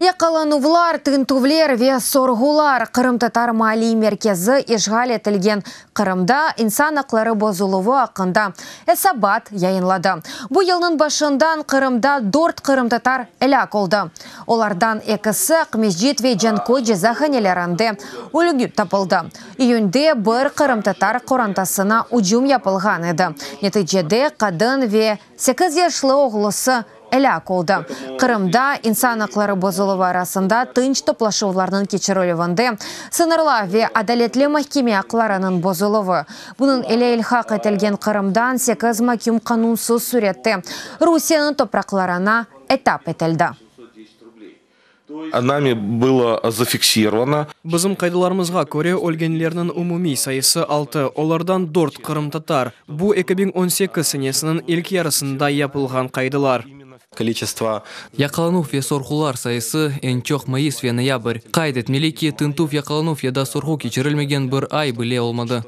Якаланувлар, тынтувлер ве соргулар Кырым татар мали меркезі ешғал етілген Кырымда инсан ақлары бозулуы ақында эсабат яйынлады. Бұл елінің башындан Кырымда 4 Кырым татар әлі олды. Олардан екісі Қмезжет ве Жанко жезаханелерінде өлігі тапылды. Июнде бір Кырым татар қорантасына ұжым япылған еді. Нетижеде қадын ве 8 яшлы оғылысы әлі олды. Кырымда инсан ақлары бозулуы арасында тынч топлашуларының кечірілуінде сынырла ве адалетлі махкеме ақларының бозулуы. Бұның әлі илхақ етілген Кырымдан 8 махкем қанунсыз суретті Русияның топрақларына этап етілді. Нами было зафиксировано. Бізім қайдаларымызға көре өлгенлерінің умуми сайысы 6, олардан 4 Кырым татар. Бұл 2018 сенесінің ilk ярысында япылған қайдылар. Количество Якаланув ве сорхулар сайысы энчох майыс ве ноябрь. Қайдет мелеке тынтув якаланув яда сорху кечірілмеген бір ай біле олмады.